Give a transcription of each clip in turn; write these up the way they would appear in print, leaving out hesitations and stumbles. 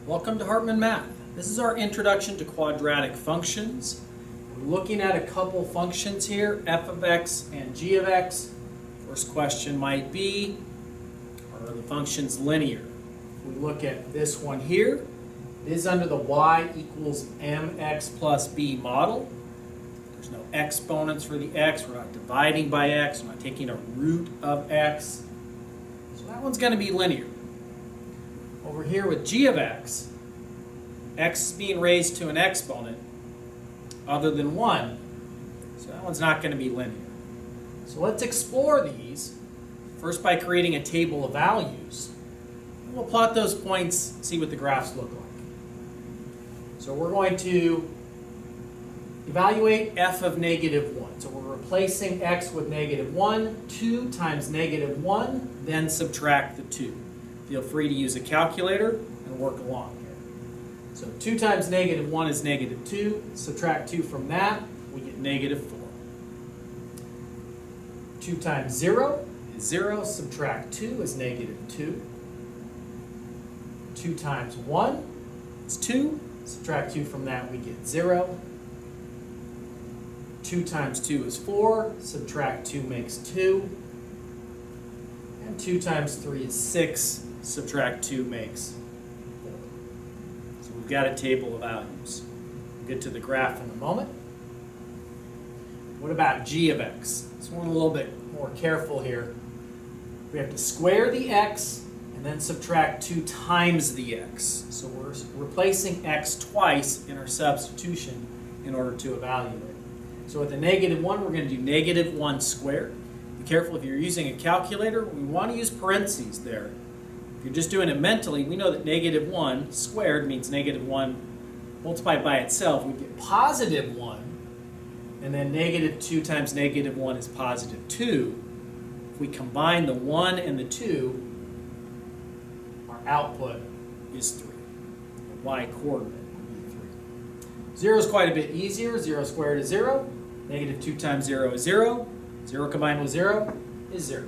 Welcome to Hartman Math. This is our introduction to quadratic functions. We're looking at a couple functions here, f of x and g of x. First question might be, are the functions linear? If we look at this one here, it is under the y equals mx plus b model. There's no exponents for the x. We're not dividing by x. We're not taking a root of x. So that one's going to be linear. Over here with g of x, x is being raised to an exponent other than 1, so that one's not going to be linear. So let's explore these, first by creating a table of values. And we'll plot those points, see what the graphs look like. So we're going to evaluate f of negative 1. So we're replacing x with negative 1, 2 times negative 1, then subtract the 2. Feel free to use a calculator and work along here. So 2 times negative 1 is negative 2. Subtract 2 from that, we get negative 4. 2 times 0 is 0. Subtract 2 is negative 2. 2 times 1 is 2. Subtract 2 from that, we get 0. 2 times 2 is 4. Subtract 2 makes 2. And 2 times 3 is 6. Subtract 2 makes 4. So we've got a table of values. We'll get to the graph in a moment. What about g of x? So we're a little bit more careful here. We have to square the x and then subtract 2 times the x. So we're replacing x twice in our substitution in order to evaluate. So with the negative 1, we're going to do negative 1 squared. Be careful if you're using a calculator. We want to use parentheses there. If you're just doing it mentally, we know that negative 1 squared means negative 1 multiplied by itself. We get positive 1, and then negative 2 times negative 1 is positive 2. If we combine the 1 and the 2, our output is 3. The y-coordinate would be 3. 0 is quite a bit easier. 0 squared is 0. Negative 2 times 0 is 0. 0 combined with 0 is 0.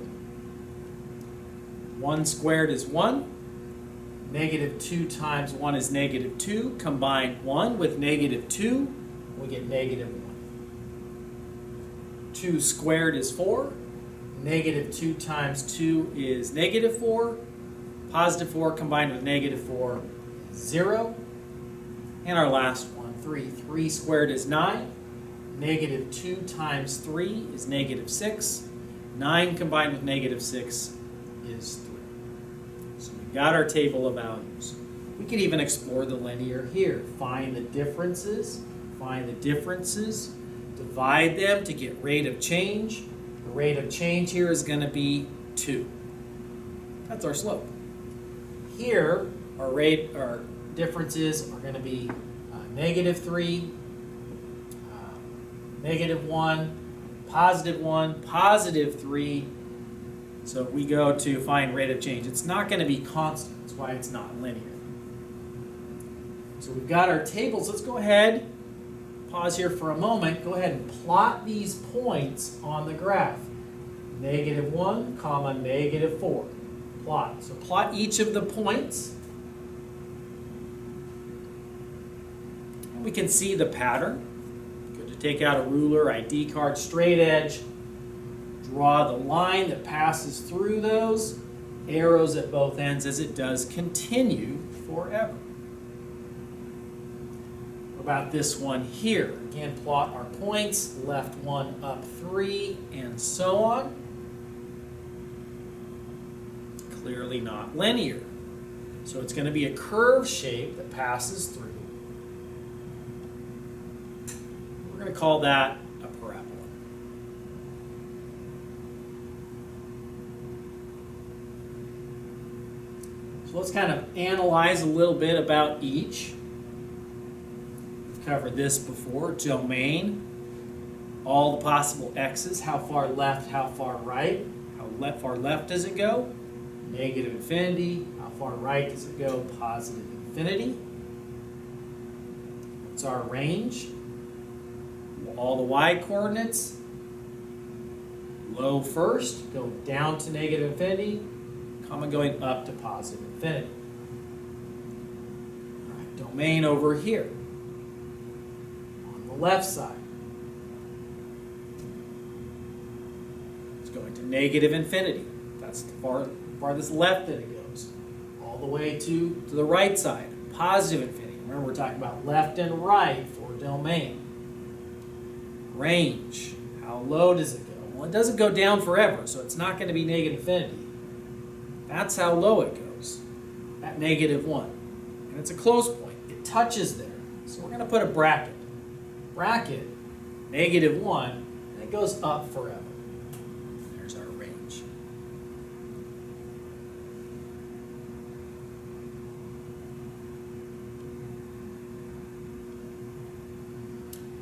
1 squared is 1. Negative 2 times 1 is negative 2. Combine 1 with negative 2, we get negative 1. 2 squared is 4. Negative 2 times 2 is negative 4. Positive 4 combined with negative 4 is 0. And our last one, 3. 3 squared is 9. Negative 2 times 3 is negative 6. 9 combined with negative 6 is 3. So we've got our table of values. We could even explore the linear here. Find the differences. Find the differences. Divide them to get rate of change. The rate of change here is going to be 2. That's our slope. Here, our differences are going to be negative 3, negative 1, positive 3. So we go to find rate of change. It's not going to be constant. That's why it's not linear. So we've got our tables. Let's go ahead, pause here for a moment. Go ahead and plot these points on the graph. Negative 1, comma, negative 4. Plot. So plot each of the points. And we can see the pattern. Good to take out a ruler, ID card, straight edge. Draw the line that passes through those arrows at both ends as it does continue forever. What about this one here? Again, plot our points, left 1 up 3, and so on. Clearly not linear. So it's going to be a curved shape that passes through. We're going to call that a parabola. So let's kind of analyze a little bit about each. We've covered this before. Domain, all the possible x's, how far left, how far right. How far left does it go? Negative infinity. How far right does it go? Positive infinity. What's our range? All the y-coordinates. Low first, go down to negative infinity, comma going up to positive infinity. domain over here on the left side. It's going to negative infinity. That's the farthest left that it goes. All the way to the right side, positive infinity. Remember, we're talking about left and right for domain. Range, how low does it go? Well, it doesn't go down forever, so it's not going to be negative infinity. That's how low it goes, at -1. And it's a close point. It touches there. So we're going to put a bracket. Bracket, -1, and it goes up forever. There's our range.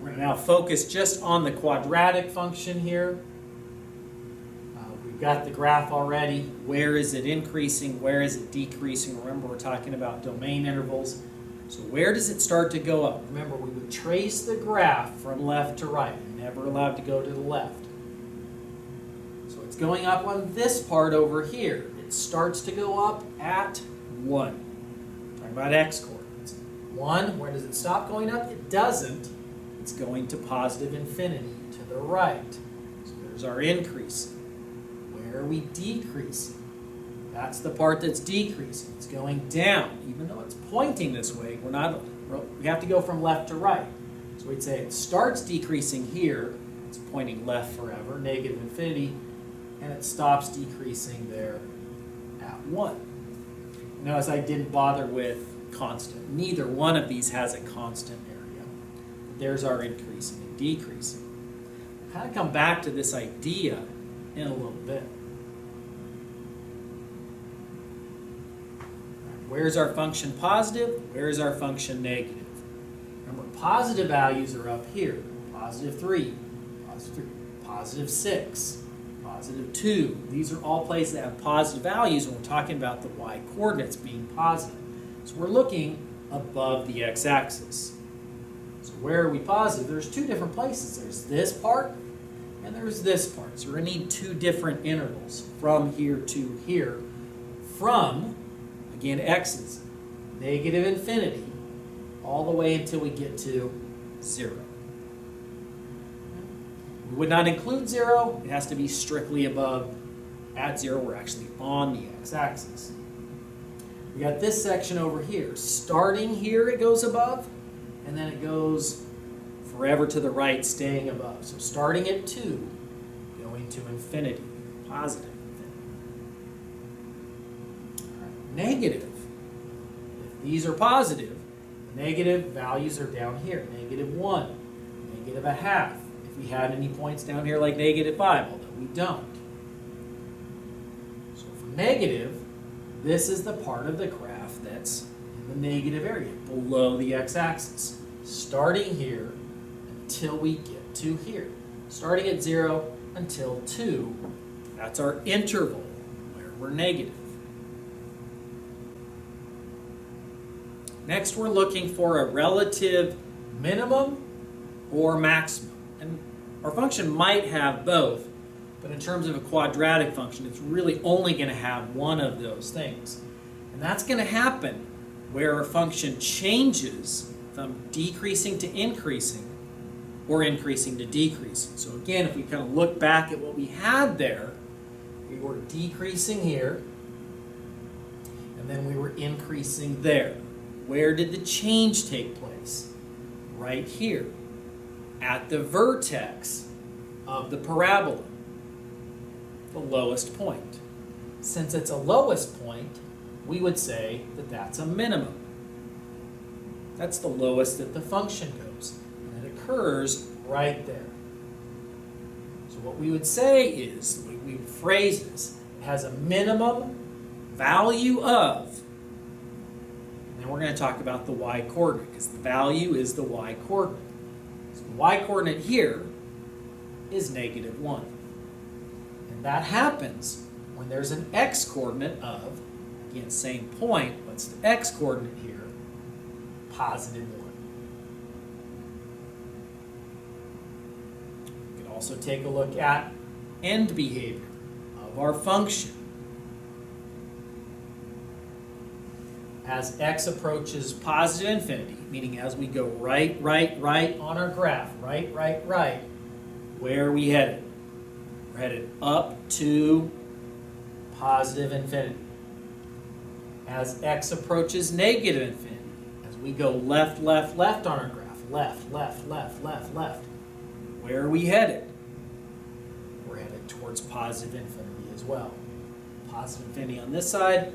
We're going to now focus just on the quadratic function here. We've got the graph already. Where is it increasing? Where is it decreasing? Remember, we're talking about domain intervals. So where does it start to go up? Remember, we would trace the graph from left to right. You're never allowed to go to the left. So it's going up on this part over here. It starts to go up at 1. Talking about x coordinates. 1, where does it stop going up? It doesn't. It's going to positive infinity to the right. So there's our increase. Where are we decreasing? That's the part that's decreasing. It's going down. Even though it's pointing this way, we have to go from left to right. So we'd say it starts decreasing here. It's pointing left forever, negative infinity, and it stops decreasing there at 1. Notice I didn't bother with constant. Neither one of these has a constant area. There's our increasing and decreasing. I'll kind of come back to this idea in a little bit. Where's our function positive? Where's our function negative? Remember, positive values are up here. +3, +6, +2. These are all places that have positive values when we're talking about the y-coordinates being positive. So we're looking above the x-axis. So where are we positive? There's two different places. There's this part and there's this part. So we're going to need two different intervals from here to here. From, again, x's, negative infinity, all the way until we get to 0. We would not include 0. It has to be strictly above. At 0, we're actually on the x-axis. We got this section over here. Starting here, it goes above, and then it goes forever to the right, staying above. So starting at 2, going to infinity, positive infinity. All right. Negative. If these are positive, the negative values are down here. -1, -0.5. If we had any points down here like -5, although we don't. So for negative, this is the part of the graph that's in the negative area, below the x-axis. Starting here until we get to here. Starting at 0 until 2, that's our interval where we're negative. Next, we're looking for a relative minimum or maximum. And our function might have both, but in terms of a quadratic function, it's really only going to have one of those things. And that's going to happen where our function changes from decreasing to increasing or increasing to decreasing. So again, if we kind of look back at what we had there, we were decreasing here, and then we were increasing there. Where did the change take place? Right here, at the vertex of the parabola, the lowest point. Since it's a lowest point, we would say that that's a minimum. That's the lowest that the function goes, and it occurs right there. So what we would say is, we would phrase this, it has a minimum value of, and then we're going to talk about the y-coordinate, because the value is the y-coordinate. So the y-coordinate here is -1. And that happens when there's an x-coordinate of, again, same point, what's the x-coordinate here? +1. We can also take a look at end behavior of our function. as x approaches positive infinity, meaning as we go right, right, right on our graph, right, right, right, where are we headed? We're headed up to positive infinity. As x approaches negative infinity, as we go left, left, left on our graph, left, left, left, left, left, where are we headed? We're headed towards positive infinity as well. Positive infinity on this side,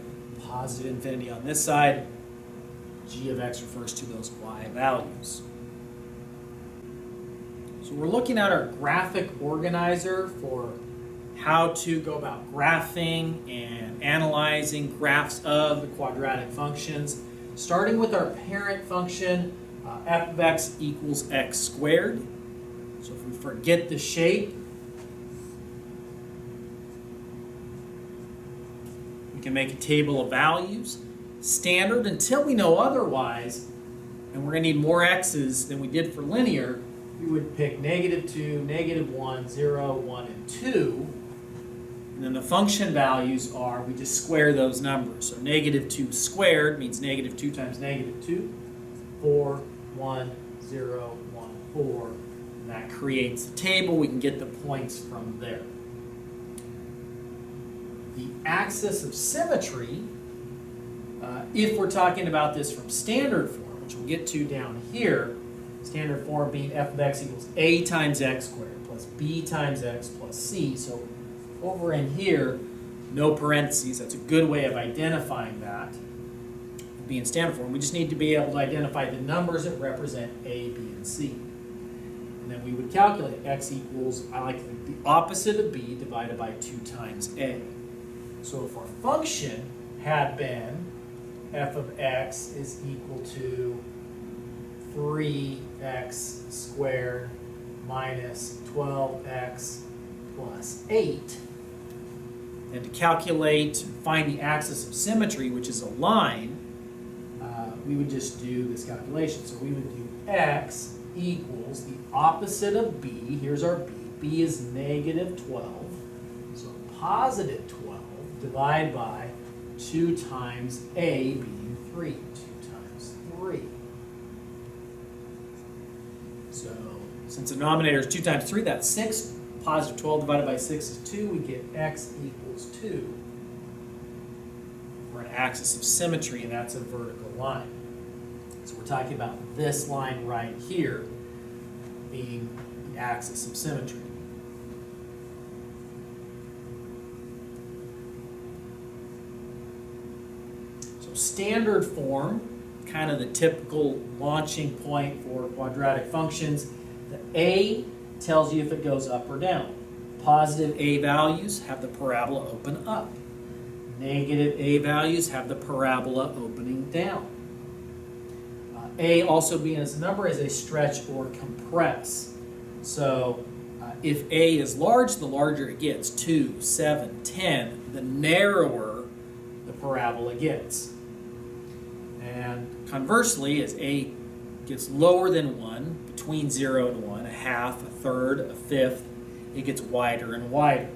positive infinity on this side. G of x refers to those y values. So we're looking at our graphic organizer for how to go about graphing and analyzing graphs of the quadratic functions, starting with our parent function, f of x equals x squared. So if we forget the shape, we can make a table of values. Standard, until we know otherwise, and we're going to need more x's than we did for linear, we would pick -2, -1, 0, 1, and 2. And then the function values are, we just square those numbers. So -2 squared means -2 times -2, 4, 1, 0, 1, 4. And that creates the table. We can get the points from there. The axis of symmetry, if we're talking about this from standard form, which we'll get to down here, standard form being f of x equals a times x squared plus b times x plus c. So over in here, no parentheses. That's a good way of identifying that. Being standard form, we just need to be able to identify the numbers that represent a, b, and c. And then we would calculate x equals, I like the opposite of b divided by 2 times a. So if our function had been f of x is equal to 3x squared minus 12x plus 8, and to calculate and find the axis of symmetry, which is a line, we would just do this calculation. So we would do x equals the opposite of b. Here's our b. b is -12. So positive 12 divided by 2 times a being 3. 2 times 3. So since the denominator is 2 times 3, that's 6. Positive 12 divided by 6 is 2. We get x equals 2 for an axis of symmetry, and that's a vertical line. So we're talking about this line right here being the axis of symmetry. So standard form, kind of the typical launching point for quadratic functions. The a tells you if it goes up or down. Positive a values have the parabola open up. Negative a values have the parabola opening down. A also being as a number is a stretch or compress. So if a is large, the larger it gets. 2, 7, 10, the narrower the parabola gets. And conversely, as a gets lower than 1, between 0 and 1, a half, a third, a fifth, it gets wider and wider.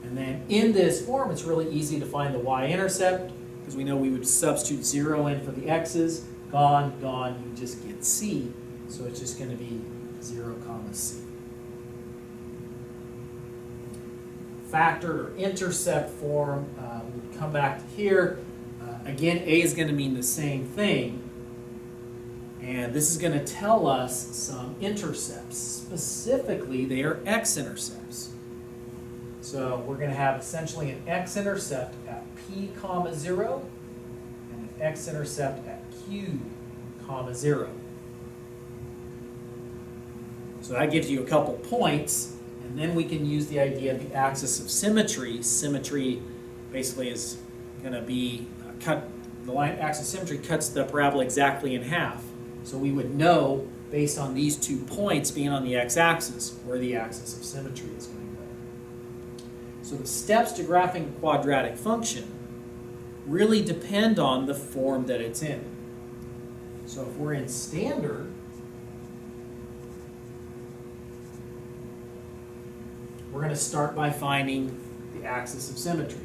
And then in this form, it's really easy to find the y-intercept, because we know we would substitute 0 in for the x's. Gone, gone, you just get c. So it's just going to be 0, c. Factored or intercept form, we'll come back to here. Again, a is going to mean the same thing. And this is going to tell us some intercepts. Specifically, they are x-intercepts. So we're going to have essentially an x-intercept at p, 0, and an x-intercept at q, 0. So that gives you a couple points, and then we can use the idea of the axis of symmetry. Symmetry basically is going to be the line axis of symmetry cuts the parabola exactly in half. So we would know, based on these 2 points being on the x-axis, where the axis of symmetry is going to go. So the steps to graphing a quadratic function really depend on the form that it's in. So if we're in standard, we're going to start by finding the axis of symmetry.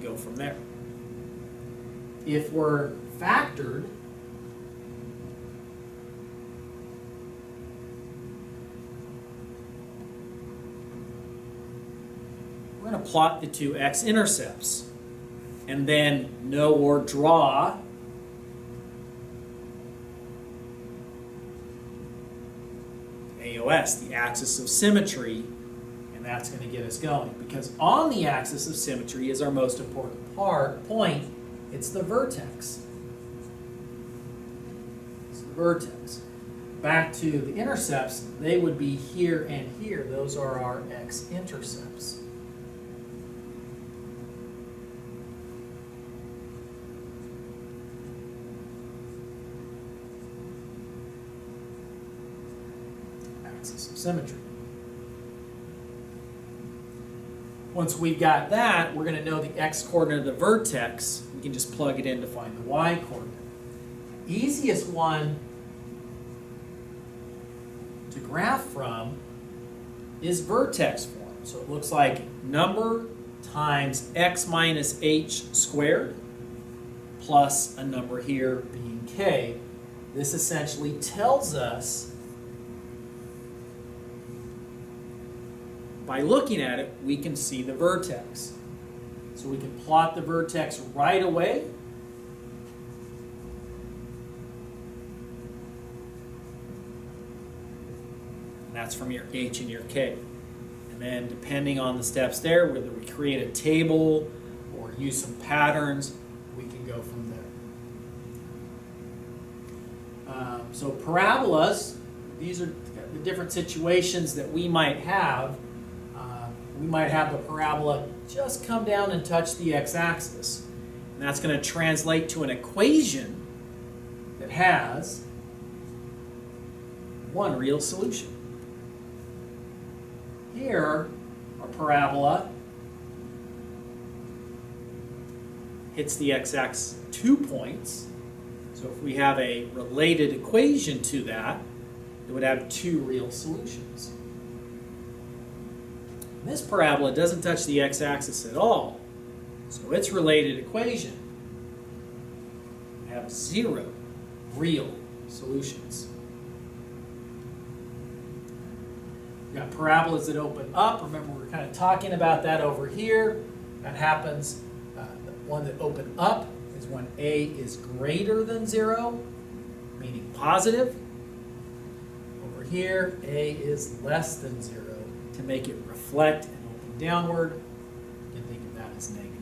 go from there. If we're factored, we're going to plot the two x-intercepts and then know or draw AOS, the axis of symmetry, and that's going to get us going. Because on the axis of symmetry is our most important point. It's the vertex. It's the vertex. Back to the intercepts, they would be here and here. Those are our x-intercepts. Axis of symmetry. Once we've got that, we're going to know the x-coordinate of the vertex. We can just plug it in to find the y-coordinate. Easiest one to graph from is vertex form. So it looks like number times x minus h squared plus a number here being k. This essentially tells us, by looking at it, we can see the vertex. So we can plot the vertex right away. And that's from your h and your k. And then depending on the steps there, whether we create a table or use some patterns, we can go from there. So parabolas, these are the different situations that we might have. We might have the parabola just come down and touch the x-axis. And that's going to translate to an equation that has one real solution. Here, our parabola hits the x-axis 2 points. So if we have a related equation to that, it would have two real solutions. This parabola doesn't touch the x-axis at all, so its related equation have zero real solutions. We've got parabolas that open up. Remember, we're kind of talking about that over here. That happens, the one that open up is when a is greater than 0, meaning positive. Over here, a is less than 0. To make it reflect and open downward, you can think of that as negative.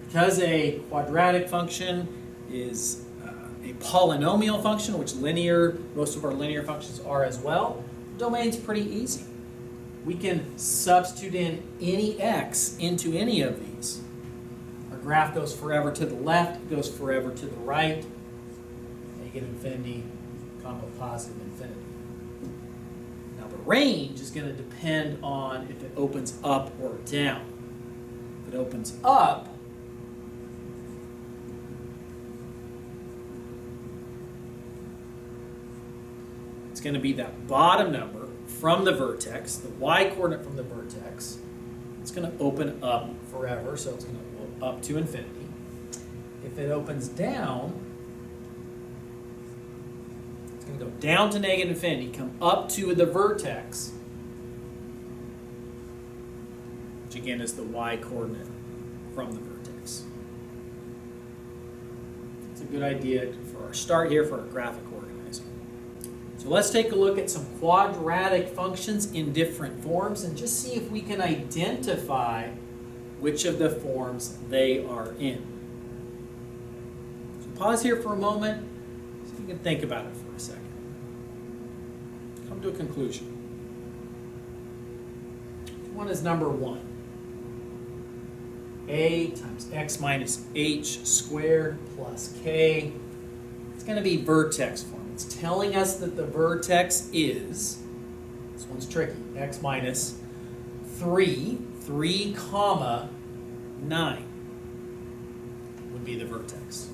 Because a quadratic function is a polynomial function, which most of our linear functions are as well, the domain's pretty easy. We can substitute in any x into any of these. Our graph goes forever to the left, it goes forever to the right, negative infinity, positive infinity. Range is going to depend on if it opens up or down. If it opens up, it's going to be that bottom number from the vertex, the y-coordinate from the vertex. It's going to open up forever, so it's going to go up to infinity. If it opens down, going to go down to negative infinity, come up to the vertex, which again is the y-coordinate from the vertex. It's a good idea for our start here for our graphic organizer. So let's take a look at some quadratic functions in different forms and just see if we can identify which of the forms they are in. So pause here for a moment so you can think about it for a second. Come to a conclusion. One is number 1. A times x minus h squared plus k. It's going to be vertex form. It's telling us that the vertex is, this one's tricky, x minus 3 comma 9 would be the vertex.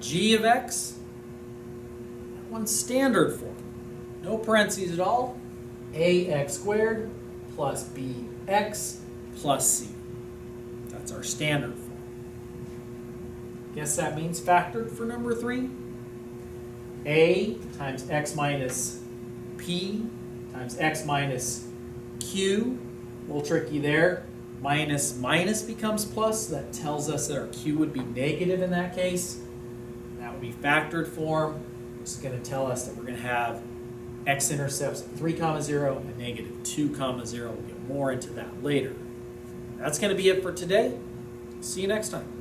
G of x, that one's standard form. No parentheses at all. Ax squared plus bx plus c. That's our standard form. Guess that means factored for number 3. A times x minus p times x minus q. A little tricky there. Minus minus becomes plus. That tells us that our q would be negative in that case. That would be factored form. This is going to tell us that we're going to have x-intercepts at 3, 0 and negative 2, 0. We'll get more into that later. That's going to be it for today. See you next time.